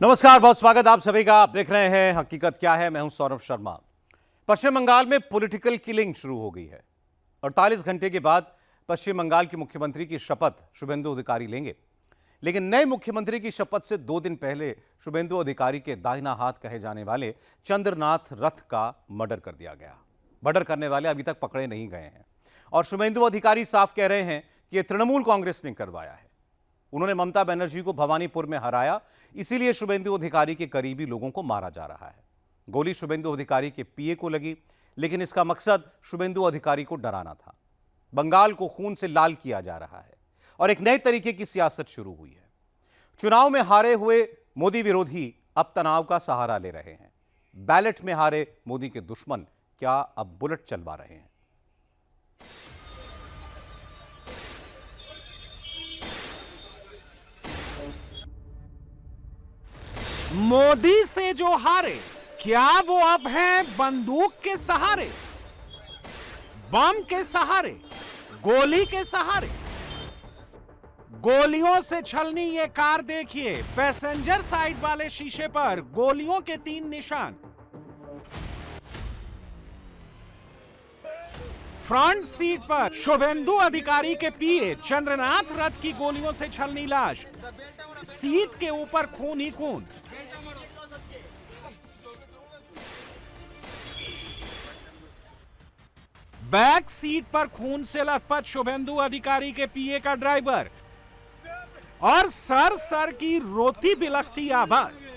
नमस्कार, बहुत स्वागत आप सभी का। आप देख रहे हैं हकीकत क्या है। मैं हूं सौरभ शर्मा। पश्चिम बंगाल में पॉलिटिकल किलिंग शुरू हो गई है। 48 घंटे के बाद पश्चिम बंगाल के मुख्यमंत्री की शपथ शुभेंदु अधिकारी लेंगे। लेकिन नए मुख्यमंत्री की शपथ से 2 दिन पहले शुभेंदु अधिकारी के दाहिना हाथ कहे जाने वाले चंद्रनाथ रथ का मर्डर कर दिया गया। मर्डर करने वाले अभी तक पकड़े नहीं गए हैं और शुभेंदु अधिकारी साफ कह रहे हैं कि यह तृणमूल कांग्रेस ने करवाया है। उन्होंने ममता बनर्जी को भवानीपुर में हराया, इसीलिए शुभेंदु अधिकारी के करीबी लोगों को मारा जा रहा है। गोली शुभेंदु अधिकारी के पीए को लगी, लेकिन इसका मकसद शुभेंदु अधिकारी को डराना था। बंगाल को खून से लाल किया जा रहा है और एक नए तरीके की सियासत शुरू हुई है। चुनाव में हारे हुए मोदी विरोधी अब तनाव का सहारा ले रहे हैं। बैलेट में हारे मोदी के दुश्मन क्या अब बुलेट चलवा रहे हैं? मोदी से जो हारे, क्या वो अब हैं बंदूक के सहारे, बम के सहारे, गोली के सहारे? गोलियों से छलनी ये कार देखिए, पैसेंजर साइड वाले शीशे पर गोलियों के 3 निशान। फ्रंट सीट पर शुभेंदु अधिकारी के पीए चंद्रनाथ रथ की गोलियों से छलनी लाश, सीट के ऊपर खून ही खून। बैक सीट पर खून से लथपथ शुभेंदु अधिकारी के पीए का ड्राइवर और सर की रोती बिलखती आवाज।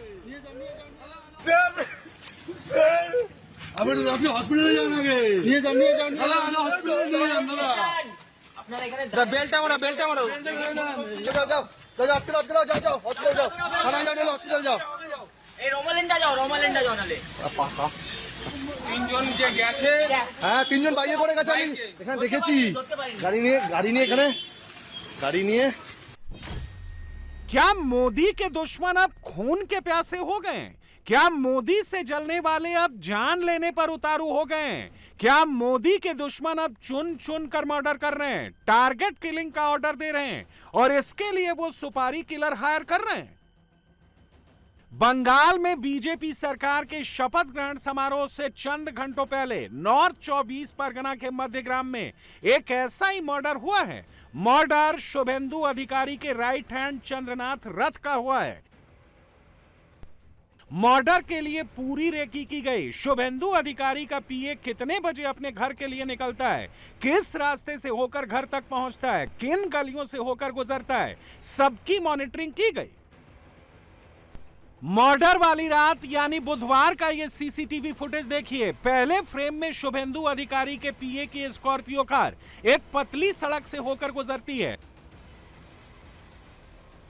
তিনজন যে গেছে, হ্যাঁ তিনজন বাইরে পড়ে গেছে। আমি এখানে দেখেছি গাড়ি নিয়ে। क्या मोदी के दुश्मन अब खून के प्यासे हो गए? क्या मोदी से जलने वाले अब जान लेने पर उतारू हो गए? क्या मोदी के दुश्मन अब चुन चुन कर मर्डर कर रहे हैं, टारगेट किलिंग का ऑर्डर दे रहे हैं और इसके लिए वो सुपारी किलर हायर कर रहे हैं? बंगाल में बीजेपी सरकार के शपथ ग्रहण समारोह से चंद घंटों पहले नॉर्थ 24 परगना के मध्यग्राम में एक ऐसा ही मर्डर हुआ है। मर्डर शुभेंदु अधिकारी के राइट हैंड चंद्रनाथ रथ का हुआ है। मर्डर के लिए पूरी रेकी की गई। शुभेंदु अधिकारी का पीए कितने बजे अपने घर के लिए निकलता है, किस रास्ते से होकर घर तक पहुंचता है, किन गलियों से होकर गुजरता है, सबकी मॉनिटरिंग की गई। मर्डर वाली रात यानी बुधवार का ये सीसीटीवी फुटेज देखिए। पहले फ्रेम में शुभेंदु अधिकारी के पीए की स्कॉर्पियो कार एक पतली सड़क से होकर गुजरती है,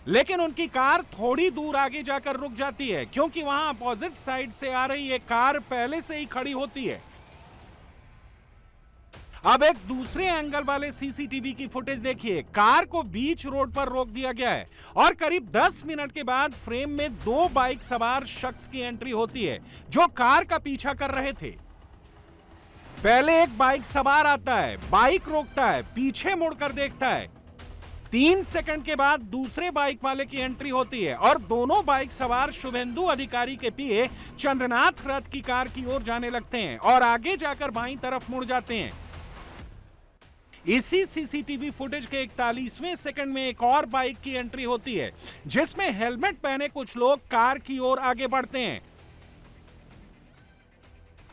लेकिन उनकी कार थोड़ी दूर आगे जाकर रुक जाती है क्योंकि वहां अपोजिट साइड से आ रही एक कार पहले से ही खड़ी होती है। अब एक दूसरे एंगल वाले सीसीटीवी की फुटेज देखिए। कार को बीच रोड पर रोक दिया गया है और करीब 10 मिनट के बाद फ्रेम में 2 बाइक सवार शख्स की एंट्री होती है जो कार का पीछा कर रहे थे। पहले एक बाइक सवार आता है, बाइक रोकता है, पीछे मुड़कर देखता है। 3 सेकंड के बाद दूसरे बाइक वाले की एंट्री होती है और दोनों बाइक सवार शुभेंदु अधिकारी के पीए चंद्रनाथ रथ की कार की ओर जाने लगते हैं और आगे जाकर बाईं तरफ मुड़ जाते हैं। इसी सीसीटीवी फुटेज के 41वें सेकंड में एक और बाइक की एंट्री होती है जिसमें हेलमेट पहने कुछ लोग कार की ओर आगे बढ़ते हैं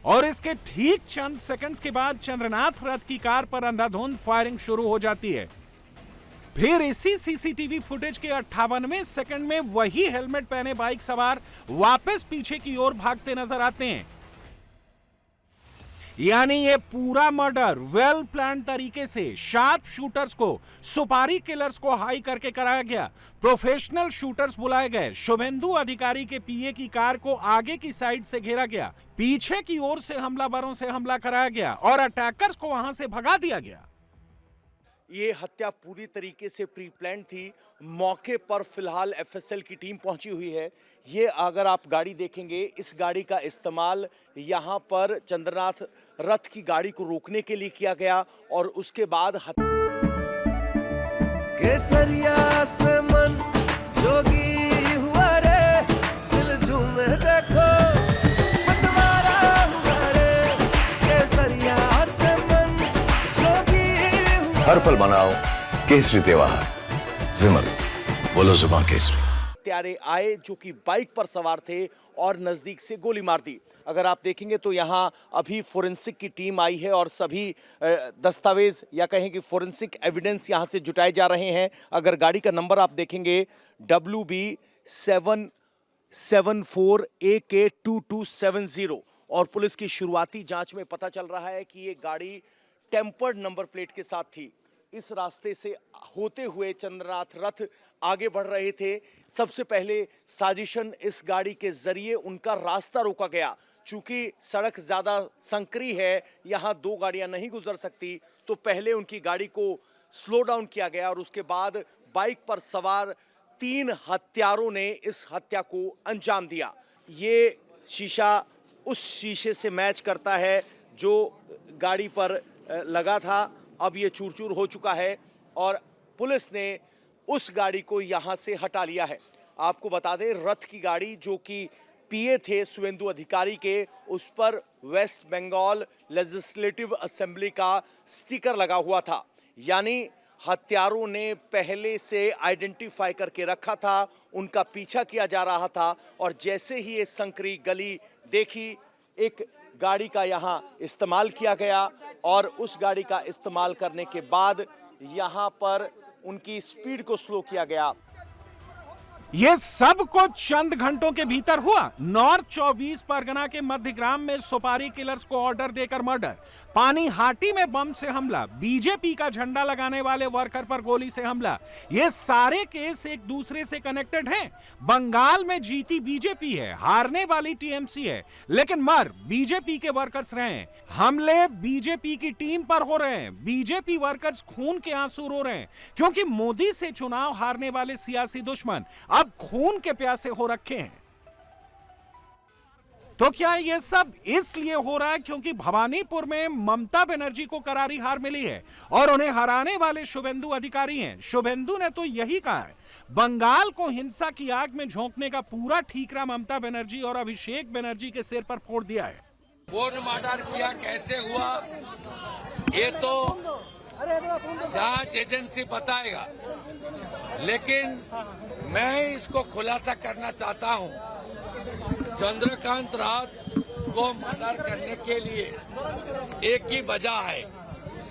और इसके ठीक चंद सेकंड्स के बाद चंद्रनाथ रथ की कार पर अंधाधुंध फायरिंग शुरू हो जाती है। फिर इसी सीसीटीवी फुटेज के 58वें सेकंड में वही हेलमेट पहने बाइक सवार वापस पीछे की ओर भागते नजर आते हैं। यानी ये पूरा मर्डर वेल प्लान तरीके से शार्प शूटर्स को, सुपारी किलर्स को हाई करके कराया गया। प्रोफेशनल शूटर्स बुलाए गए। शुभेंदु अधिकारी के पीए की कार को आगे की साइड से घेरा गया, पीछे की ओर से हमलावरों से हमला कराया गया और अटैकर्स को वहां से भगा दिया गया। ये हत्या पूरी तरीके से प्री प्लान थी। मौके पर फिलहाल एफएसएल की टीम पहुंची हुई है। ये अगर आप गाड़ी देखेंगे, इस गाड़ी का इस्तेमाल यहाँ पर चंद्रनाथ रथ की गाड़ी को रोकने के लिए किया गया और उसके बाद केसरिया से मन जोगी हुआ रे, हर पल मनाओ केसरी त्योहार। विमल, बोलो जुबान केसरी। हत्यारे आए जो कि बाइक पर सवार थे और नजदीक से गोली मार दी। अगर आप देखेंगे तो यहाँ अभी फोरेंसिक की टीम आई है और सभी दस्तावेज या कहें कि फोरेंसिक एविडेंस यहाँ से जुटाए जा रहे हैं। अगर गाड़ी का नंबर आप देखेंगे WB774AK2270 और पुलिस की शुरुआती जांच में पता चल रहा है कि ये गाड़ी टेम्पर्ड नंबर प्लेट के साथ थी। इस रास्ते से होते हुए चंद्रनाथ रथ आगे बढ़ रहे थे। सबसे पहले साजिशन इस गाड़ी के जरिए उनका रास्ता रोका गया। चूंकि सड़क ज्यादा संकरी है, यहाँ दो गाड़ियां नहीं गुजर सकती, तो पहले उनकी गाड़ी को स्लो डाउन किया गया और उसके बाद बाइक पर सवार 3 हत्यारों ने इस हत्या को अंजाम दिया। ये शीशा उस शीशे से मैच करता है जो गाड़ी पर लगा था। अब ये चूर चूर हो चुका है और पुलिस ने उस गाड़ी को यहां से हटा लिया है। आपको बता दें, रथ की गाड़ी जो कि पीए थे शुभेंदु अधिकारी के, उस पर वेस्ट बंगाल लेजिस्लेटिव असेंबली का स्टिकर लगा हुआ था। यानी हत्यारों ने पहले से आइडेंटिफाई करके रखा था, उनका पीछा किया जा रहा था और जैसे ही ये संकरी गली देखी, एक गाड़ी का यहाँ इस्तेमाल किया गया और उस गाड़ी का इस्तेमाल करने के बाद यहाँ पर उनकी स्पीड को स्लो किया गया। ये सब कुछ चंद घंटों के भीतर हुआ। नॉर्थ 24 परगना के मध्यग्राम में सुपारी किलर्स को ऑर्डर देकर मर्डर, पानी हाटी में बम से हमला, बीजेपी का झंडा लगाने वाले वर्कर पर गोली से हमला। ये सारे केस एक दूसरे से कनेक्टेड हैं। बंगाल में जीती बीजेपी है, हारने वाली टीएमसी है, लेकिन मर बीजेपी के वर्कर्स रहे हैं। हमले बीजेपी की टीम पर हो रहे हैं। बीजेपी वर्कर्स खून के आंसू रो रहे हैं क्योंकि मोदी से चुनाव हारने वाले सियासी दुश्मन अब खून के प्यासे हो रखे हैं। तो क्या ये सब इसलिए हो रहा है क्योंकि भवानीपुर में ममता बनर्जी को करारी हार मिली है और उन्हें हराने वाले शुभेंदु अधिकारी हैं। शुभेंदु ने तो यही कहा है, बंगाल को हिंसा की आग में झोंकने का पूरा ठीकरा ममता बनर्जी और अभिषेक बनर्जी के सिर पर फोड़ दिया है। कौन मर्डर किया, कैसे हुआ, ये तो जांच एजेंसी बताएगा, लेकिन मैं इसको खुलासा करना चाहता हूं। चंद्रकांत रात को मर्डर करने के लिए एक ही वजह है,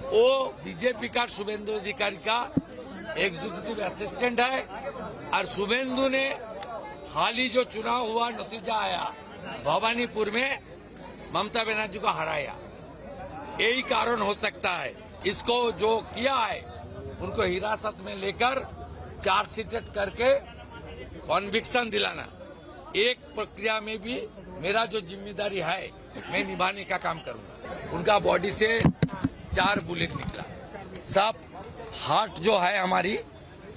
वो बीजेपी का शुभेंदु अधिकारी का एग्जीक्यूटिव असिस्टेंट है और शुभेंदु ने हाल ही जो चुनाव हुआ, नतीजा आया, भवानीपुर में ममता बनर्जी को हराया। यही कारण हो सकता है। इसको जो किया है उनको हिरासत में लेकर चार्जशीट करके कॉन्विक्शन दिलाना, एक प्रक्रिया में भी मेरा जो जिम्मेदारी है मैं निभाने का काम करूंगा। उनका बॉडी से 4 बुलेट निकला। सब हार्ट जो है, हमारी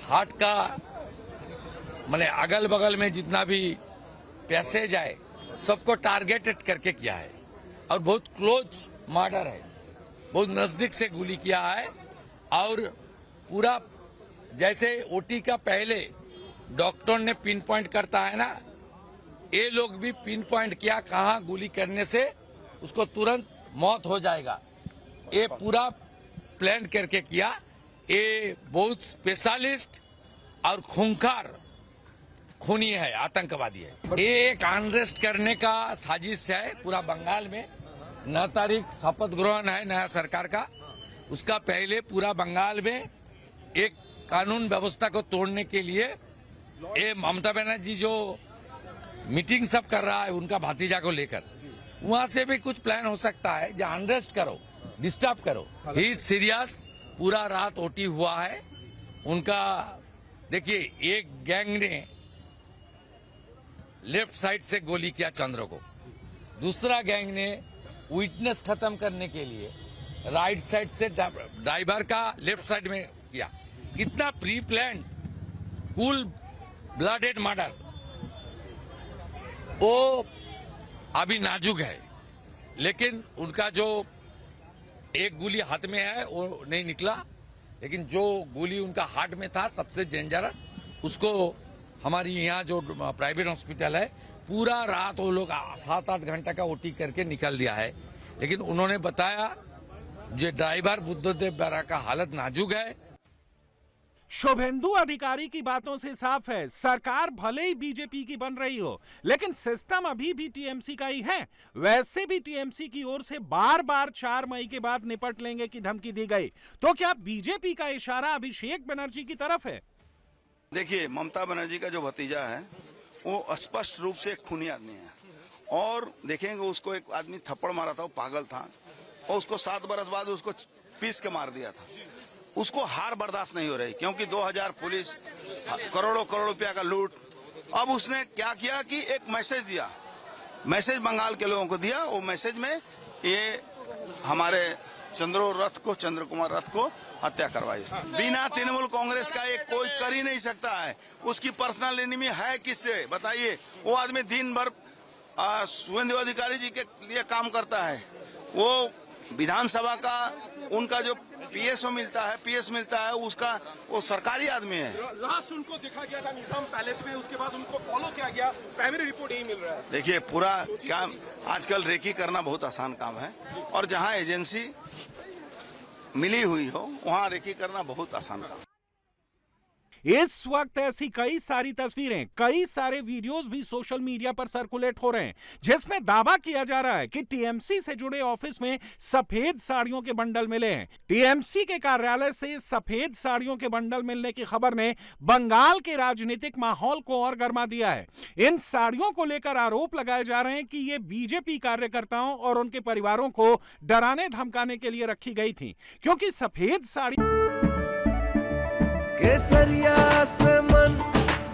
हार्ट का माने अगल बगल में जितना भी पैसेज है सबको टारगेटेड करके किया है और बहुत क्लोज मर्डर है, बहुत नजदीक से गोली किया है। और पूरा जैसे ओटी का पहले डॉक्टर ने पिन पॉइंट करता है ना, ये लोग भी पिन पॉइंट किया कहां गोली करने से उसको तुरंत मौत हो जाएगा। ये पूरा प्लान करके किया। ये बहुत स्पेशलिस्ट और खूंखार खूनी है, आतंकवादी है। ये एक अनरेस्ट करने का साजिश है पूरा बंगाल में। 9 तारीख शपथ ग्रहण है नया सरकार का, उसका पहले पूरा बंगाल में एक कानून व्यवस्था को तोड़ने के लिए ये ममता बनर्जी जो मीटिंग सब कर रहा है उनका भतीजा को लेकर, वहां से भी कुछ प्लान हो सकता है जो अनरेस्ट करो, डिस्टर्ब करो। ही सीरियस, पूरा रात ओटी हुआ है उनका। देखिए, एक गैंग ने लेफ्ट साइड से गोली किया चंद्र को, दूसरा गैंग ने विटनेस खत्म करने के लिए राइट साइड से ड्राइवर का लेफ्ट साइड में किया। कितना pre plan, cool blooded murder. वो अभी नाजुक है, लेकिन उनका जो एक गोली हाथ में है वो नहीं निकला, लेकिन जो गोली उनका हार्ट में था सबसे डेंजरस, उसको हमारी यहाँ जो प्राइवेट हॉस्पिटल है पूरा रात वो लोग 7-8 घंटा का ओटी करके निकल दिया है। लेकिन उन्होंने बताया जो ड्राइवर बुद्धदेव बेरा का हालत नाजुक है। शुभेंदु अधिकारी की बातों से साफ है, सरकार भले ही बीजेपी की बन रही हो, लेकिन सिस्टम अभी भी टीएमसी का ही है। वैसे भी टीएमसी की ओर से बार बार 4 मई के बाद निपट लेंगे की धमकी दी गई। तो क्या बीजेपी का इशारा अभिषेक बनर्जी की तरफ है? देखिए, ममता बनर्जी का जो भतीजा है वो स्पष्ट रूप से एक खूनी आदमी है, और देखेंगे उसको एक आदमी थप्पड़ मारा था, वो पागल था, और उसको 7 बरस बाद उसको पीस के मार दिया था। उसको हार बर्दाश्त नहीं हो रही, क्योंकि 2000 पुलिस, करोड़ों रुपया का लूट। अब उसने क्या किया कि एक मैसेज दिया, मैसेज बंगाल के लोगों को दिया। वो मैसेज में ये हमारे चंद्र कुमार रथ को हत्या करवाई। बिना तृणमूल कांग्रेस का एक कोई कर ही नहीं सकता है। उसकी पर्सनल एनिमी है किससे बताइए? वो आदमी दिन भर शुभेंदु अधिकारी जी के लिए काम करता है। वो विधानसभा का उनका जो पीएस मिलता है उसका, वो सरकारी आदमी है। लास्ट उनको देखा गया था निजाम पैलेस में, उसके बाद उनको फॉलो किया गया, प्राइमरी रिपोर्ट यही मिल रहा है। देखिए, पूरा काम आजकल रेकी करना बहुत आसान काम है, और जहां एजेंसी मिली हुई हो वहां रेकी करना बहुत आसान काम। इस वक्त ऐसी कई सारी तस्वीरें, कई सारे वीडियोस भी सोशल मीडिया पर सर्कुलेट हो रहे हैं, जिसमें दावा किया जा रहा है कि टीएमसी से जुड़े ऑफिस में सफेद साड़ियों के बंडल मिले हैं। टीएमसी के कार्यालय से सफेद साड़ियों के बंडल मिलने की खबर ने बंगाल के राजनीतिक माहौल को और गर्मा दिया है। इन साड़ियों को लेकर आरोप लगाए जा रहे हैं कि ये बीजेपी कार्यकर्ताओं और उनके परिवारों को डराने धमकाने के लिए रखी गई थी, क्योंकि सफेद साड़ी केसरिया से मन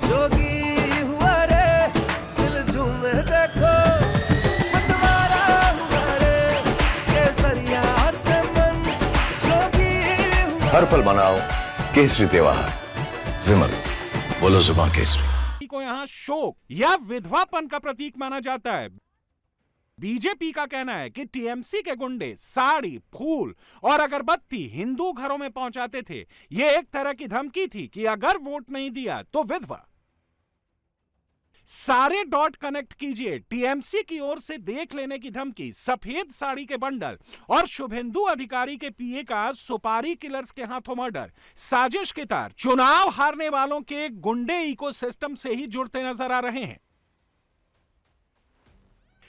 जोगी हुआ रे, दिल झूमे देखो मतवारा हुआ रे, केसरिया से मन जोगी हुआ। हर पल मनाओ केसरी त्योहार। विमल, बोलो जुबान केसरी। को यहां शोक या विधवापन का प्रतीक माना जाता है। बीजेपी का कहना है कि टीएमसी के गुंडे साड़ी, फूल और अगरबत्ती हिंदू घरों में पहुंचाते थे। यह एक तरह की धमकी थी कि अगर वोट नहीं दिया तो विधवा। सारे डॉट कनेक्ट कीजिए। टीएमसी की ओर से देख लेने की धमकी, सफेद साड़ी के बंडल और शुभेंदु अधिकारी के पीए का सुपारी किलर्स के हाथों मर्डर। साजिश के तार चुनाव हारने वालों के गुंडे इकोसिस्टम से ही जुड़ते नजर आ रहे हैं।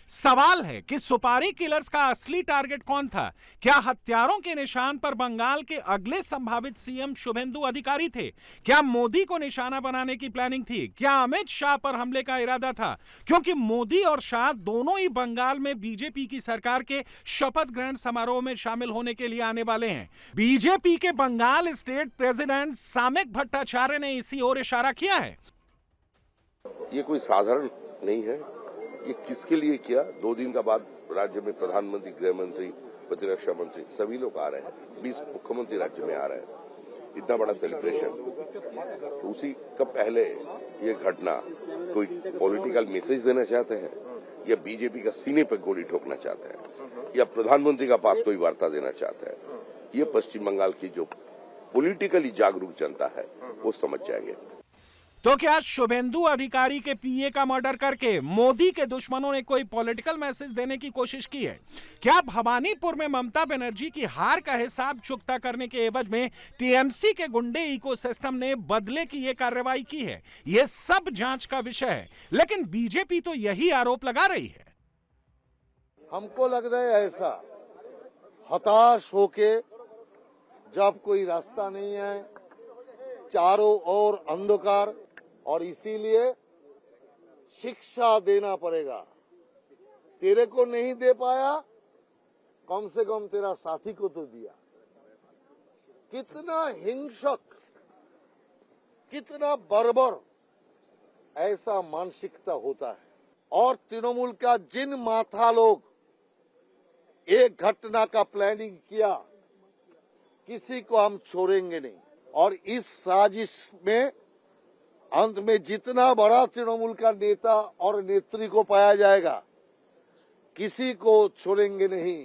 सवाल है कि सुपारी किलर्स का असली टारगेट कौन था? क्या हत्यारों के निशान पर बंगाल के अगले संभावित सीएम शुभेंदु अधिकारी थे? क्या मोदी को निशाना बनाने की प्लानिंग थी? क्या अमित शाह पर हमले का इरादा था? क्योंकि मोदी और शाह दोनों ही बंगाल में बीजेपी की सरकार के शपथ ग्रहण समारोह में शामिल होने के लिए आने वाले हैं। बीजेपी के बंगाल स्टेट प्रेसिडेंट सामेक भट्टाचार्य ने इसी ओर इशारा किया है। ये कोई साधारण नहीं है। ये किसके लिए किया? 2 दिन का बाद राज्य में प्रधानमंत्री, गृह मंत्री, प्रतिरक्षा मंत्री सभी लोग आ रहे हैं। 20 मुख्यमंत्री राज्य में आ रहे हैं। इतना बड़ा सेलिब्रेशन, तो उसी का पहले ये घटना कोई पॉलिटिकल मैसेज देना चाहते हैं, या बीजेपी का सीने पर गोली ठोकना चाहते हैं, या प्रधानमंत्री का पास कोई वार्ता देना चाहते हैं? ये पश्चिम बंगाल की जो पॉलिटिकली जागरूक जनता है वो समझ जाएंगे। तो क्या शुभेंदु अधिकारी के पीए का मर्डर करके मोदी के दुश्मनों ने कोई पॉलिटिकल मैसेज देने की कोशिश की है? क्या भवानीपुर में ममता बनर्जी की हार का हिसाब चुकता करने के एवज में टीएमसी के गुंडे इकोसिस्टम ने बदले की यह कार्रवाई की है? यह सब जांच का विषय है, लेकिन बीजेपी तो यही आरोप लगा रही है। हमको लग रहा है ऐसा हताश होके, जब कोई रास्ता नहीं है, चारों ओर अंधकार, और इसीलिए शिक्षा देना पड़ेगा। तेरे को नहीं दे पाया, कम से कम तेरा साथी को तो दिया। कितना हिंसक, कितना बर्बर ऐसा मानसिकता होता है। और तृणमूल का जिन माथा लोग एक घटना का प्लानिंग किया, किसी को हम छोड़ेंगे नहीं। और इस साजिश में अंत में जितना बड़ा तृणमूल का नेता और नेत्री को पाया जाएगा, किसी को छोड़ेंगे नहीं।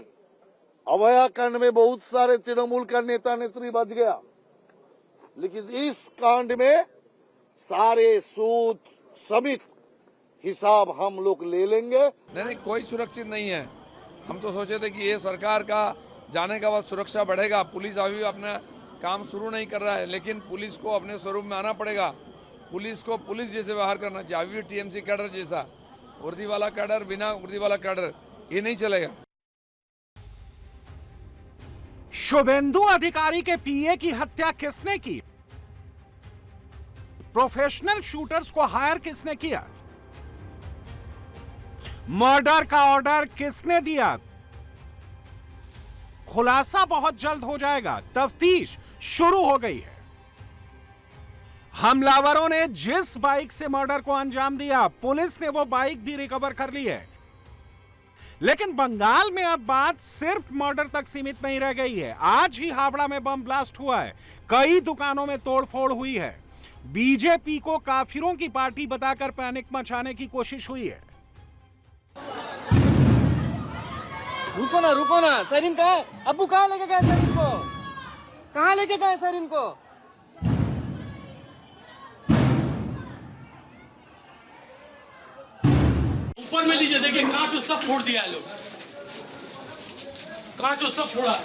अभया कांड में बहुत सारे तृणमूल का नेता नेत्री बच गया, लेकिन इस कांड में सारे सूद समेत हिसाब हम लोग ले लेंगे। नहीं, कोई सुरक्षित नहीं है। हम तो सोचे थे कि ये सरकार का जाने के बाद सुरक्षा बढ़ेगा। पुलिस अभी अपना काम शुरू नहीं कर रहा है, लेकिन पुलिस को अपने स्वरूप में आना पड़ेगा। पुलिस को पुलिस जैसे व्यवहार करना चाहिए। अभी टीएमसी कैडर जैसा वर्दी वाला कैडर, बिना वर्दी वाला कैडर, ये नहीं चलेगा। शुभेंदु अधिकारी के पीए की हत्या किसने की? प्रोफेशनल शूटर्स को हायर किसने किया? मर्डर का ऑर्डर किसने दिया? खुलासा बहुत जल्द हो जाएगा। तफ्तीश शुरू हो गई है। हमलावरों ने जिस बाइक से मर्डर को अंजाम दिया, पुलिस ने वो बाइक भी रिकवर कर ली है। लेकिन बंगाल में अब बात सिर्फ मर्डर तक सीमित नहीं रह गई है। आज ही हावड़ा में बम ब्लास्ट हुआ है। कई दुकानों में तोड़फोड़ हुई है। बीजेपी को काफिरों की पार्टी बताकर पैनिक मचाने की कोशिश हुई है। रुको ना, सर इनका है। अब्बू कहाँ लेके गए सर इनको? कहाँ लेके गए सर इनको? ऊपर में लीजिए, देखिए कांच सब फोड़ दिया है लोग, कांच सब फोड़ा।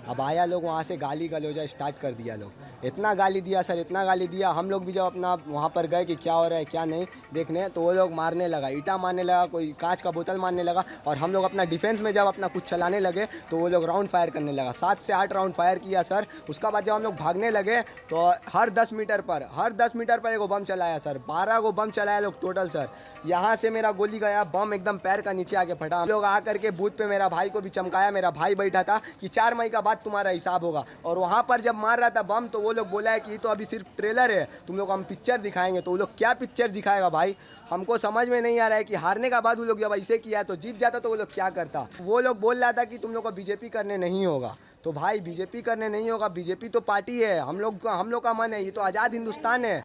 अब आया लोग वहाँ से गाली गलौजा स्टार्ट कर दिया। लोग इतना गाली दिया सर, इतना गाली दिया। हम लोग भी जब अपना वहाँ पर गए कि क्या हो रहा है क्या नहीं देखने, तो वो लोग मारने लगा, ईंटा मारने लगा, कोई कांच का बोतल मारने लगा। और हम लोग अपना डिफेंस में जब अपना कुछ चलाने लगे तो वो लोग राउंड फायर करने लगा। 7 से 8 राउंड फायर किया सर। उसके बाद जब हम लोग भागने लगे तो हर 10 मीटर पर एक बम चलाया सर। 12 को बम चलाया लोग टोटल सर। यहाँ से मेरा गोली गया, बम एकदम पैर का नीचे आके फटा। हम लोग आकर के बूथ पे मेरा भाई को भी चमकाया। मेरा भाई बैठा था कि 4 मई का बाद तुम्हारा हिसाब होगा। और वहाँ पर जब मार रहा था बम तो वो लोग बोला है कि ये तो अभी सिर्फ ट्रेलर है, तुम लोग हम पिक्चर दिखाएंगे। तो वो लोग क्या पिक्चर दिखाएगा भाई, हमको समझ में नहीं आ रहा है कि हारने का बाद वो लोग जब ऐसे किया तो जीत जाता तो वो लोग क्या करता। वो लोग बोल रहा था कि तुम लोग को बीजेपी करने नहीं होगा। तो भाई बीजेपी करने नहीं होगा, बीजेपी तो पार्टी है, हम लोग का मन है, ये तो आजाद हिंदुस्तान है।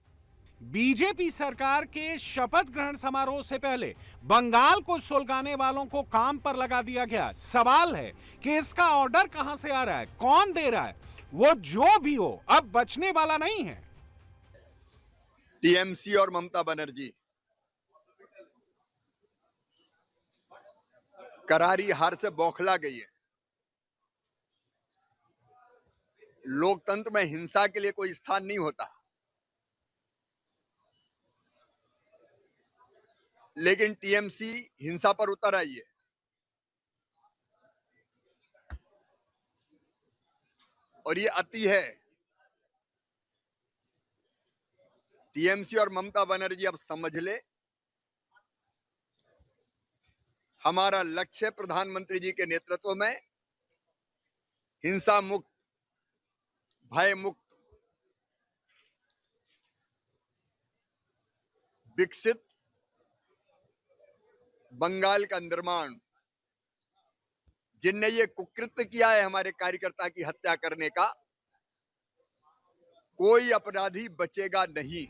बीजेपी सरकार के शपथ ग्रहण समारोह से पहले बंगाल को सुलगाने वालों को काम पर लगा दिया गया। सवाल है कि इसका ऑर्डर कहां से आ रहा है, कौन दे रहा है? वो जो भी हो, अब बचने वाला नहीं है। टीएमसी और ममता बनर्जी करारी हार से बौखला गई है। लोकतंत्र में हिंसा के लिए कोई स्थान नहीं होता, लेकिन टीएमसी हिंसा पर उतर आई है। और ये अति है। टीएमसी और ममता बनर्जी अब समझ ले, हमारा लक्ष्य प्रधानमंत्री जी के नेतृत्व में हिंसा मुक्त, भय मुक्त, विकसित बंगाल का निर्माण। जिनने ये कुकृत्य किया है हमारे कार्यकर्ता की हत्या करने का, कोई अपराधी बचेगा नहीं।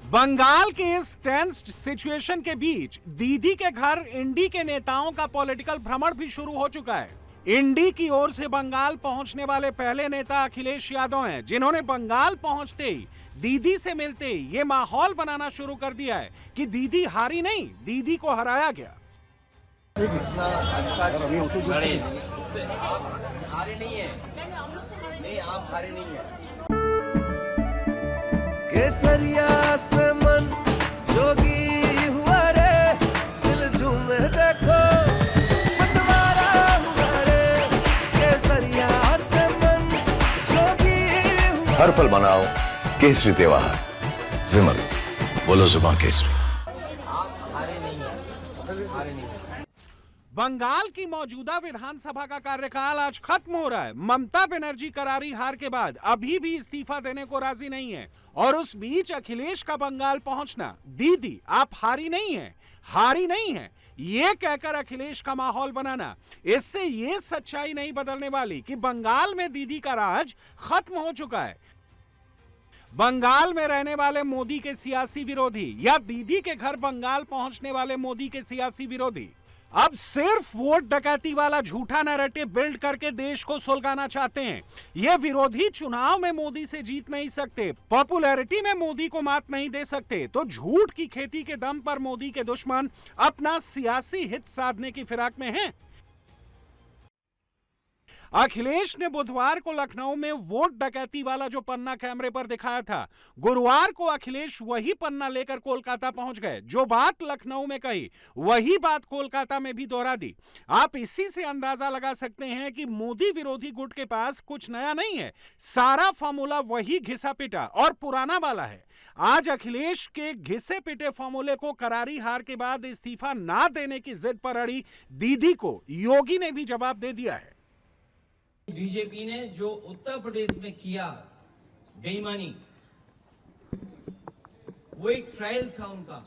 बंगाल के इस टेंस्ड सिचुएशन के बीच दीदी के घर इंडी के नेताओं का पॉलिटिकल भ्रमण भी शुरू हो चुका है। इंडी की ओर से बंगाल पहुंचने वाले पहले नेता अखिलेश यादव हैं, जिन्होंने बंगाल पहुंचते ही दीदी से मिलते ही ये माहौल बनाना शुरू कर दिया है कि दीदी हारी नहीं, दीदी को हराया गया। इतना अच्छा लड़े, हारे नहीं है, नहीं आप हारे नहीं है। केसरिया से मन जोगी हुआ रे, दिल झूमे देखो मतवारा हुआ रे। केसरिया से मन जोगी हुआ। हर पल मनाओ केसरी त्योहार। विमल, बोलो जुबान केसरी। आप हारे नहीं है, हारे नहीं है। बंगाल की मौजूदा विधानसभा का कार्यकाल आज खत्म हो रहा है। ममता बनर्जी करारी हार के बाद अभी भी इस्तीफा देने को राजी नहीं है। और उस बीच अखिलेश का बंगाल पहुंचना, दीदी आप हारी नहीं है, हारी नहीं है, ये कहकर अखिलेश का माहौल बनाना, इससे ये सच्चाई नहीं बदलने वाली कि बंगाल में दीदी का राज खत्म हो चुका है। बंगाल में रहने वाले मोदी के सियासी विरोधी या दीदी के घर बंगाल पहुंचने वाले मोदी के सियासी विरोधी अब सिर्फ वोट डकैती वाला झूठा नैरेटिव बिल्ड करके देश को सुलगाना चाहते हैं। ये विरोधी चुनाव में मोदी से जीत नहीं सकते, पॉपुलैरिटी में मोदी को मात नहीं दे सकते, तो झूठ की खेती के दम पर मोदी के दुश्मन अपना सियासी हित साधने की फिराक में हैं। अखिलेश ने बुधवार को लखनऊ में वोट डकैती वाला जो पन्ना कैमरे पर दिखाया था, गुरुवार को अखिलेश वही पन्ना लेकर कोलकाता पहुंच गए। जो बात लखनऊ में कही वही बात कोलकाता में भी दोहरा दी। आप इसी से अंदाजा लगा सकते हैं कि मोदी विरोधी गुट के पास कुछ नया नहीं है। सारा फॉर्मूला वही घिसा पिटा और पुराना वाला है। आज अखिलेश के घिसे पिटे फॉर्मूले को करारी हार के बाद इस्तीफा ना देने की जिद पर अड़ी दीदी को योगी ने भी जवाब दे दिया है। बीजेपी ने जो उत्तर प्रदेश में किया बेईमानी, वो एक ट्रायल था उनका,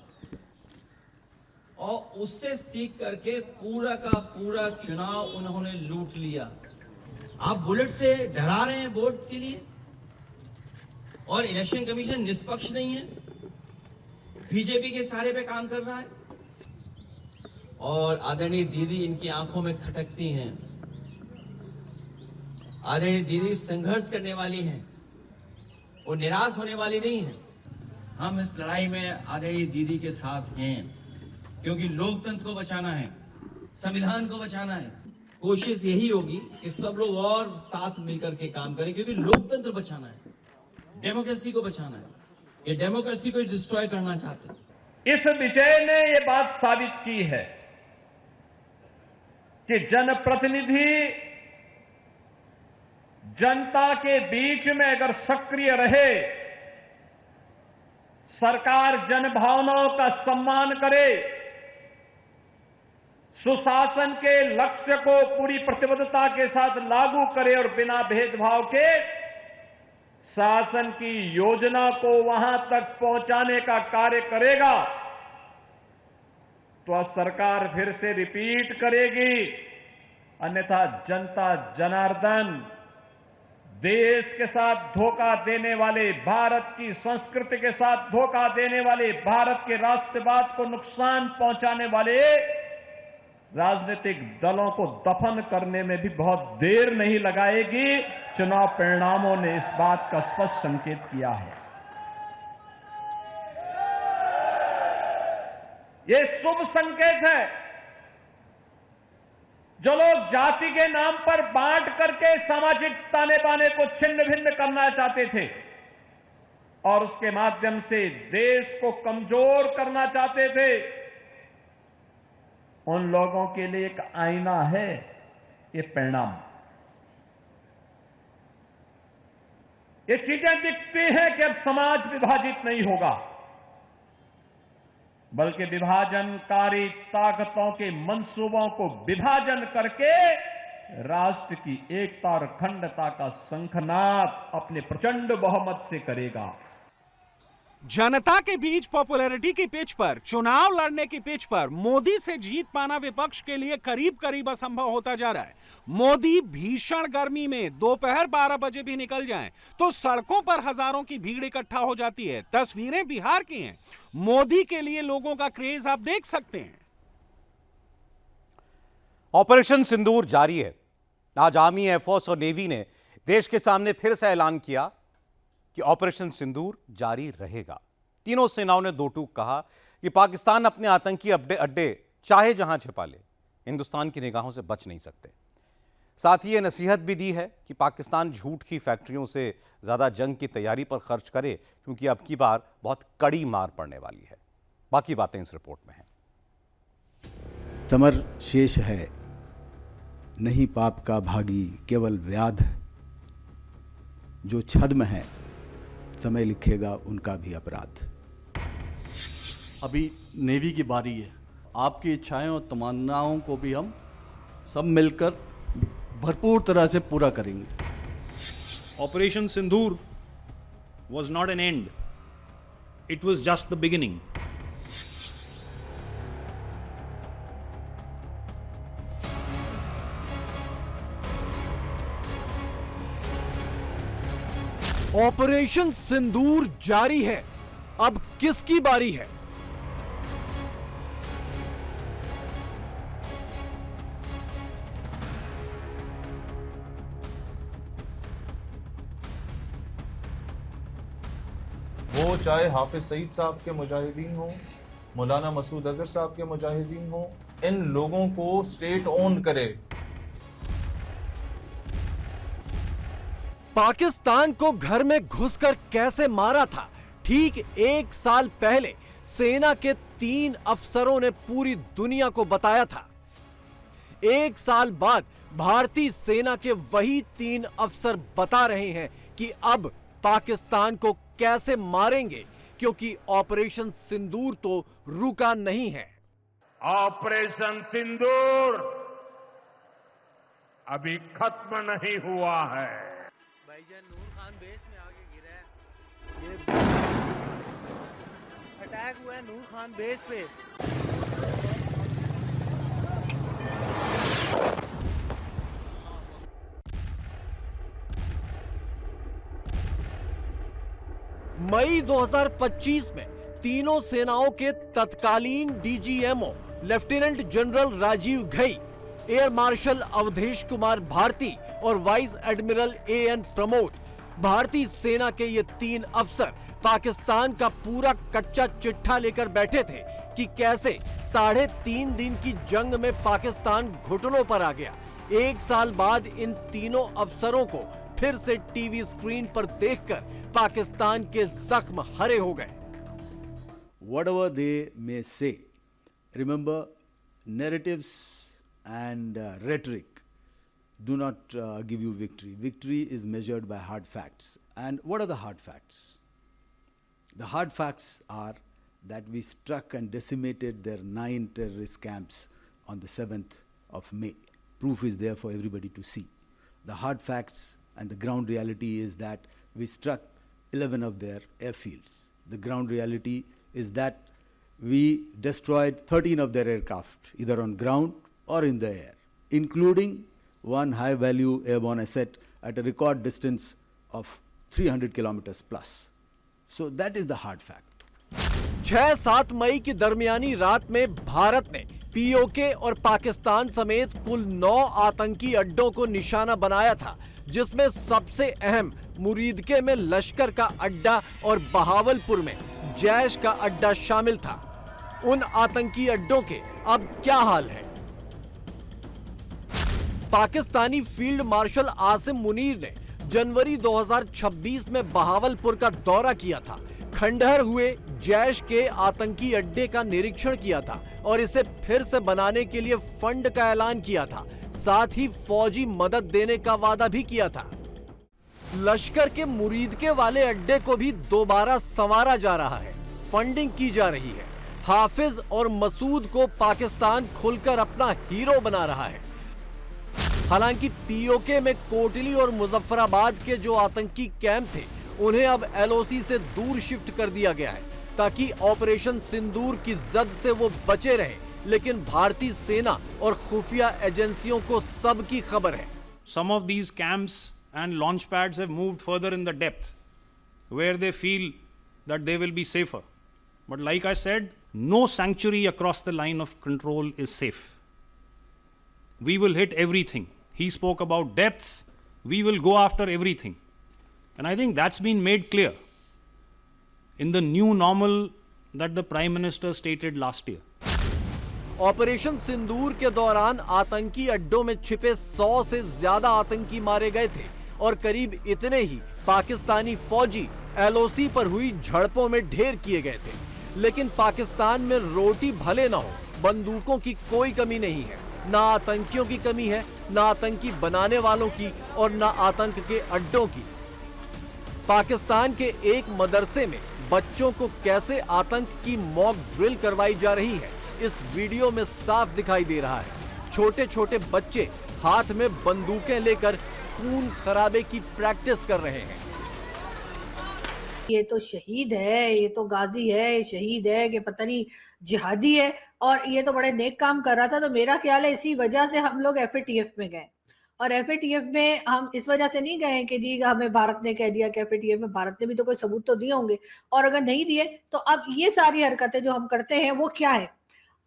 और उससे सीख करके पूरा का पूरा चुनाव उन्होंने लूट लिया। आप बुलेट से डरा रहे हैं वोट के लिए, और इलेक्शन कमीशन निष्पक्ष नहीं है, बीजेपी के सहारे पे काम कर रहा है, और आदरणीय दीदी इनकी आंखों में खटकती हैं। आदरणीय दीदी संघर्ष करने वाली हैं, वो निराश होने वाली नहीं है। हम इस लड़ाई में आदरणीय दीदी के साथ हैं, क्योंकि लोकतंत्र को बचाना है, संविधान को बचाना है। कोशिश यही होगी कि सब लोग और साथ मिलकर के काम करें, क्योंकि लोकतंत्र बचाना है, डेमोक्रेसी को बचाना है। ये डेमोक्रेसी को डिस्ट्रॉय करना चाहते हैं। इस विजय ने ये बात साबित की है कि जनप्रतिनिधि जनता के बीच में अगर सक्रिय रहे, सरकार जनभावनाओं का सम्मान करे, सुशासन के लक्ष्य को पूरी प्रतिबद्धता के साथ लागू करे और बिना भेदभाव के शासन की योजना को वहां तक पहुंचाने का कार्य करेगा, तो सरकार फिर से रिपीट करेगी। अन्यथा जनता जनार्दन देश के साथ धोखा देने वाले, भारत की संस्कृति के साथ धोखा देने वाले, भारत के राष्ट्रवाद को नुकसान पहुंचाने वाले राजनीतिक दलों को दफन करने में भी बहुत देर नहीं लगाएगी। चुनाव परिणामों ने इस बात का स्पष्ट संकेत किया है। ये शुभ संकेत है। जो लोग जाति के नाम पर बांट करके सामाजिक ताने बाने को छिन्न भिन्न करना चाहते थे और उसके माध्यम से देश को कमजोर करना चाहते थे, उन लोगों के लिए एक आईना है ये परिणाम। ये चीजें दिखती हैं कि अब समाज विभाजित नहीं होगा, बल्कि विभाजनकारी ताकतों के मंसूबों को विभाजन करके राष्ट्र की एकता और अखंडता का शंखनाद अपने प्रचंड बहुमत से करेगा। जनता के बीच पॉपुलैरिटी की पिच पर, चुनाव लड़ने की पिच पर मोदी से जीत पाना विपक्ष के लिए करीब करीब असंभव होता जा रहा है। मोदी भीषण गर्मी में दोपहर 12 बजे भी निकल जाएं तो सड़कों पर हजारों की भीड़ इकट्ठा हो जाती है। तस्वीरें बिहार की हैं। मोदी के लिए लोगों का क्रेज आप देख सकते हैं। ऑपरेशन सिंदूर जारी है। आज आर्मी, एयरफोर्स और नेवी ने देश के सामने फिर से ऐलान किया कि ऑपरेशन सिंदूर जारी रहेगा। तीनों सेनाओं ने दो टूक कहा कि पाकिस्तान अपने आतंकी अड्डे चाहे जहां छिपा ले, हिंदुस्तान की निगाहों से बच नहीं सकते। साथ ही यह नसीहत भी दी है कि पाकिस्तान झूठ की फैक्ट्रियों से ज्यादा जंग की तैयारी पर खर्च करे, क्योंकि अब की बार बहुत कड़ी मार पड़ने वाली है। बाकी बातें इस रिपोर्ट में हैं। समर शेष है, नहीं पाप का भागी केवल व्याध, जो छद्म है समय लिखेगा उनका भी अपराध। अभी नेवी की बारी है। आपकी इच्छाएं और तमन्नाओं को भी हम सब मिलकर भरपूर तरह से पूरा करेंगे। Operation Sindoor was not an end. It was just the beginning. Operation Sindoor जारी है। अब किसकी बारी है? वो चाहे हाफिज सईद साहब के मुजाहिदीन हो, मौलाना मसूद अजहर साहब के मुजाहिदीन हो, इन लोगों को स्टेट ओन करे। पाकिस्तान को घर में घुसकर कैसे मारा था, ठीक 1 साल पहले सेना के 3 अफसरों ने पूरी दुनिया को बताया था। 1 साल बाद भारतीय सेना के वही 3 अफसर बता रहे हैं कि अब पाकिस्तान को कैसे मारेंगे, क्योंकि ऑपरेशन सिंदूर तो रुका नहीं है। ऑपरेशन सिंदूर अभी खत्म नहीं हुआ है। भाईजान नूर खान बेस में आगे गिरा है, ये अटैक हुआ है नूर खान बेस पे। मई 2025 में तीनों सेनाओं के तत्कालीन DGMO lieutenant general Rajiv Ghai, air marshal Awadhesh Kumar Bharti और वाइस एडमिरल एएन प्रमोद, भारतीय सेना के ये 3 अफसर पाकिस्तान का पूरा कच्चा चिट्ठा लेकर बैठे थे कि कैसे 3.5 दिन की जंग में पाकिस्तान घुटनों पर आ गया। 1 साल बाद इन तीनों अफसरों को फिर से टीवी स्क्रीन पर देखकर पाकिस्तान के जख्म हरे हो गए। Whatever they may say, remember, narratives and rhetoric do not give you victory. Victory is measured by hard facts. And what are the hard facts? The hard facts are that we struck and decimated their 9 terrorist camps on the 7th of May. Proof is there for everybody to see. The hard facts and the ground reality is that we struck 11 of their airfields. The ground reality is that we destroyed 13 of their aircraft, either on ground or in the air, including one high-value airborne asset at a record distance of 300 kilometers plus. So that is the hard fact. 6-7 मई की दरमियानी रात में भारत ने PoK और पाकिस्तान समेत कुल 9 आतंकी अड्डों को निशाना बनाया था, जिसमें सबसे अहम मुरीदके में लश्कर का अड्डा और बहावलपुर में जैश का अड्डा शामिल था। उन आतंकी अड्डों के अब क्या हाल है? पाकिस्तानी फील्ड मार्शल आसिम मुनीर ने जनवरी 2026 में बहावलपुर का दौरा किया था, खंडहर हुए जैश के आतंकी अड्डे का निरीक्षण किया था और इसे फिर से बनाने के लिए फंड का ऐलान किया था, साथ ही फौजी मदद देने का वादा भी किया था। लश्कर के मुरीदके वाले अड्डे को भी दोबारा संवारा जा रहा है, फंडिंग की जा रही है। हाफिज और मसूद को पाकिस्तान खुलकर अपना हीरो बना रहा है। हालांकि पीओके में कोटली और मुजफ्फराबाद के जो आतंकी कैंप थे, उन्हें अब एलओसी से दूर शिफ्ट कर दिया गया है ताकि ऑपरेशन सिंदूर की जद से वो बचे रहे। लेकिन भारतीय सेना और खुफिया एजेंसियों को सबकी खबर है। Some of these camps and launch pads have moved further in the depth where they feel that they will be safer. But like I said, no sanctuary across the line of control is safe. We will hit everything. He spoke about depths. We will go after everything. And I think that's been made clear in the new normal that the Prime Minister stated last year. Operation Sindoor के दौरान आतंकी अड्डों में छिपे 100 से ज्यादा आतंकी मारे गए थे और करीब इतने ही पाकिस्तानी फौजी एलओसी पर हुई झड़पों में ढेर किए गए थे। लेकिन पाकिस्तान में रोटी भले ना हो, बंदूकों की कोई कमी नहीं है। ना आतंकियों की कमी है, ना आतंकी बनाने वालों की और ना आतंक के अड्डों की। पाकिस्तान के एक मदरसे में बच्चों को कैसे आतंक की मॉक ड्रिल करवाई जा रही है, इस वीडियो में साफ दिखाई दे रहा है। छोटे छोटे बच्चे हाथ में बंदूकें लेकर खून खराबे की प्रैक्टिस कर रहे हैं। ये तो शहीद है, ये तो गाजी है, ये शहीद है कि पता नहीं जिहादी है, और ये तो बड़े नेक काम कर रहा था। तो मेरा ख्याल है इसी वजह से हम लोग एफएटीएफ में गए, और एफएटीएफ में हम इस वजह से नहीं गए कि जी हमें भारत ने कह दिया कि एफएटीएफ में, भारत ने भी तो कोई सबूत तो दिए होंगे, और अगर नहीं दिए तो अब ये सारी हरकतें जो हम करते हैं वो क्या है।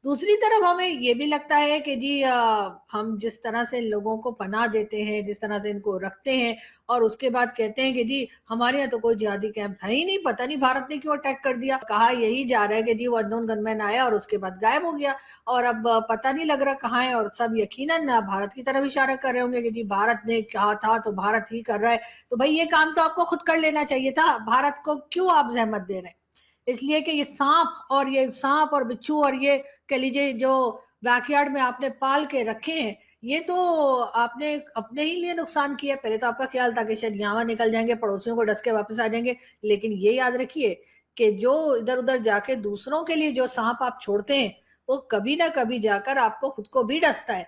दूसरी तरफ हमें ये भी लगता है कि जी हम जिस तरह से लोगों को पनाह देते हैं, जिस तरह से इनको रखते हैं और उसके बाद कहते हैं कि जी हमारे यहाँ तो कोई जिहादी कैंप है ही नहीं, पता नहीं भारत ने क्यों अटैक कर दिया। कहा यही जा रहा है कि जी वो अननोन गनमैन आया और उसके बाद गायब हो गया और अब पता नहीं लग रहा कहाँ है, और सब यकीनन भारत की तरफ इशारा कर रहे होंगे कि जी भारत ने कहा था तो भारत ही कर रहा है। तो भाई ये काम तो आपको खुद कर लेना चाहिए था, भारत को क्यों आप जहमत दे रहे हैं? इसलिए कि ये सांप और बिच्छू और ये कह लीजिए जो बैकयार्ड में आपने पाल के रखे हैं, ये तो आपने अपने ही लिए नुकसान किया। पहले तो आपका ख्याल था कि शायद यहाँ निकल जाएंगे, पड़ोसियों को डस के वापस आ जाएंगे, लेकिन ये याद रखिए कि जो इधर उधर जाके दूसरों के लिए जो सांप आप छोड़ते हैं वो कभी ना कभी जाकर आपको खुद को भी डसता है।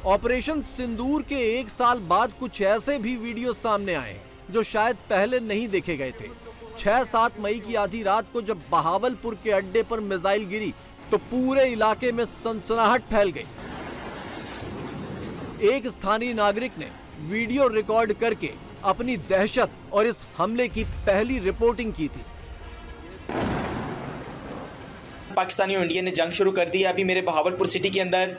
ऑपरेशन सिंदूर के 1 साल बाद कुछ ऐसे भी वीडियो सामने आए हैं जो शायद पहले नहीं देखे गए थे। 6-7 मई की आधी रात को जब बहावलपुर के अड्डे पर मिसाइल गिरी तो पूरे इलाके में सनसनाहट फैल गई। एक स्थानीय नागरिक ने वीडियो रिकॉर्ड करके अपनी दहशत और इस हमले की पहली रिपोर्टिंग की थी। पाकिस्तानी और इंडिया ने जंग शुरू कर दी है। अभी मेरे बहावलपुर सिटी के अंदर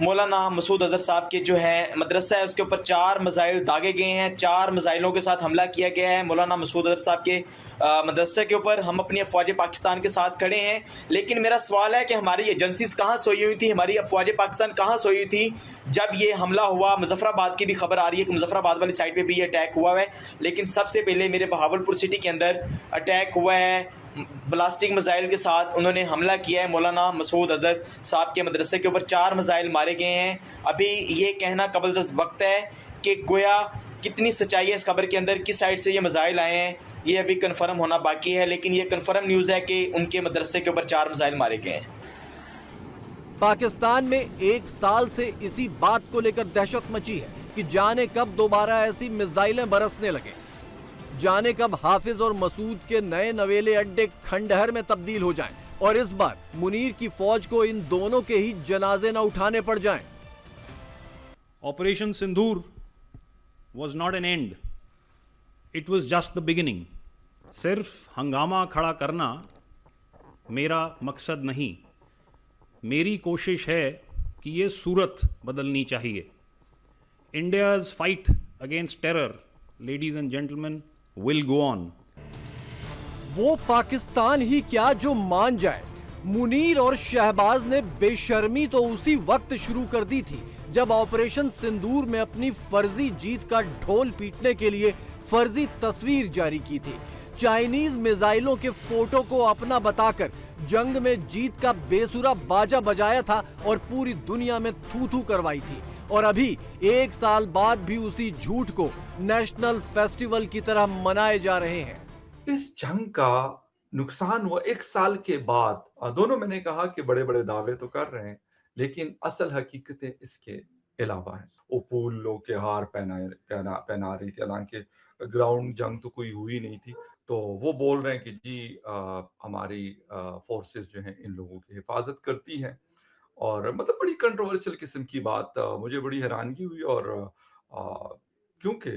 मौलाना मसूद अजहर साहब के जो है मदरसा है उसके ऊपर 4 मिसाइल दागे गए हैं। 4 मिसाइलों के साथ हमला किया गया है मौलाना मसूद अजहर साहब के मदरसे के ऊपर। हम अपनी अफवाज पाकिस्तान के साथ खड़े हैं, लेकिन मेरा सवाल है कि हमारी एजेंसीज कहाँ सोई हुई थी, हमारी अफवाज पाकिस्तान कहाँ सोई हुई थी जब ये हमला हुआ। मुजफ्फराबाद की भी खबर आ रही है कि मुजफ्फराबाद वाली साइड पर भी ये अटैक हुआ है, लेकिन सबसे पहले मेरे बहावलपुर सिटी के अंदर अटैक हुआ है ब्लास्टिक मिसाइल के साथ। उन्होंने हमला किया है मौलाना मसूद अजहर साहब के मदरसे के ऊपर। 4 मिसाइल मारे गए हैं। अभी ये कहना कबल वक्त है कि गोया कितनी सच्चाई है इस खबर के अंदर, किस साइड से ये मिसाइल आए हैं, ये अभी कंफर्म होना बाकी है, लेकिन ये कंफर्म न्यूज़ है कि उनके मदरसे के ऊपर 4 मिसाइल मारे गए हैं। पाकिस्तान में 1 साल से इसी बात को लेकर दहशत मची है कि जाने कब दोबारा ऐसी मिसाइलें बरसने लगे, जाने कब हाफिज और मसूद के नए नवेले अड्डे खंडहर में तब्दील हो जाएं और इस बार मुनीर की फौज को इन दोनों के ही जनाजे न उठाने पड़ जाएं। Operation Sindoor was not an end, it was just the beginning. सिर्फ हंगामा खड़ा करना मेरा मकसद नहीं, मेरी कोशिश है कि ये सूरत बदलनी चाहिए। India's fight against terror, ladies and gentlemen, will go on. वो पाकिस्तान ही क्या जो मान जाए। मुनीर और शहबाज ने बेशर्मी तो उसी वक्त शुरू कर दी थी जब ऑपरेशन सिंदूर में अपनी फर्जी जीत का ढोल पीटने के लिए फर्जी तस्वीर जारी की थी। चाइनीज मिसाइलों के फोटो को अपना बताकर जंग में जीत का बेसुरा बाजा बजाया था और पूरी दुनिया में थू-थू करवाई थी, और अभी 1 साल बाद भी उसी झूठ को नेशनल फेस्टिवल की तरह मनाए जा रहे हैं। इस जंग का नुकसान हुआ 1 साल के बाद। दोनों मैंने कहा कि बड़े बड़े दावे तो कर रहे हैं, लेकिन असल हकीकतें इसके अलावा है। वो फूल लोग के हार पहना रही थी, हालांकि ग्राउंड जंग तो कोई हुई नहीं थी। तो वो बोल रहे हैं कि जी हमारी फोर्सेस जो हैं इन लोगों की हिफाजत करती हैं, और मतलब बड़ी कंट्रोवर्शियल किस्म की बात। मुझे बड़ी हैरानगी हुई, और क्योंकि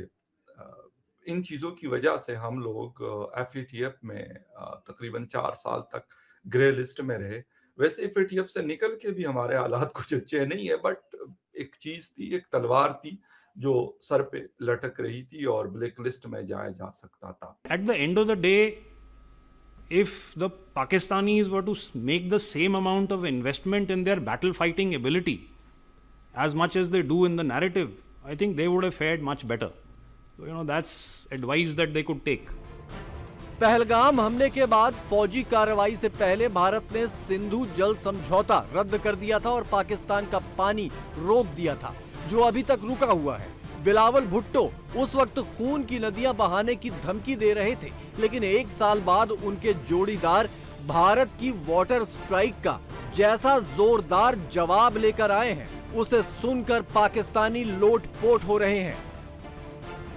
इन चीज़ों की वजह से हम लोग FATF में तकरीबन 4 साल तक ग्रे लिस्ट में रहे। वैसे FATF से निकल के भी हमारे हालात कुछ अच्छे नहीं है, बट एक चीज़ थी, एक तलवार थी जो सर पे लटक रही थी और ब्लैक लिस्ट में जाया जा सकता था। At the end of the day, if the Pakistanis were to make the same amount of investment in their battle fighting ability as much as they do in the narrative, I think they would have fared much better. So, that's advice that they could take. Pahalgam हमले के बाद फौजी कार्रवाई से पहले भारत ने सिंधु जल समझौता रद्द कर दिया था और पाकिस्तान का पानी रोक दिया था, जो अभी तक रुका हुआ है। बिलावल भुट्टो उस वक्त खून की नदियां बहाने की धमकी दे रहे थे, लेकिन 1 साल बाद उनके जोड़ीदार भारत की वाटर स्ट्राइक का जैसा जोरदार जवाब लेकर आए हैं, उसे सुनकर पाकिस्तानी लोटपोट हो रहे हैं।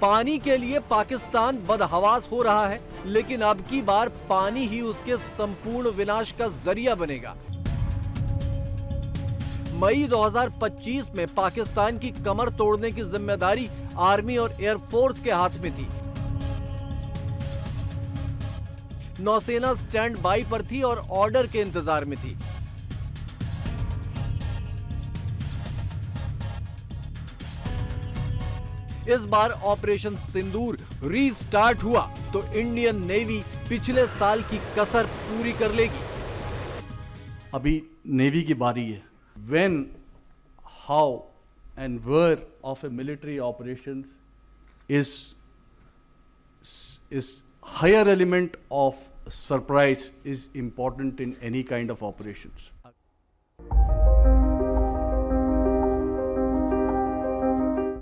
पानी के लिए पाकिस्तान बदहवास हो रहा है, लेकिन अब की बार पानी ही उसके संपूर्ण विनाश का जरिया बनेगा। मई 2025 में पाकिस्तान की कमर तोड़ने की जिम्मेदारी आर्मी और एयरफोर्स के हाथ में थी, नौसेना स्टैंड बाई पर थी और ऑर्डर के इंतजार में थी। इस बार ऑपरेशन सिंदूर रीस्टार्ट हुआ तो इंडियन नेवी पिछले साल की कसर पूरी कर लेगी। अभी नेवी की बारी है। When, how and where of a military operations is higher element of surprise is important in any kind of operations.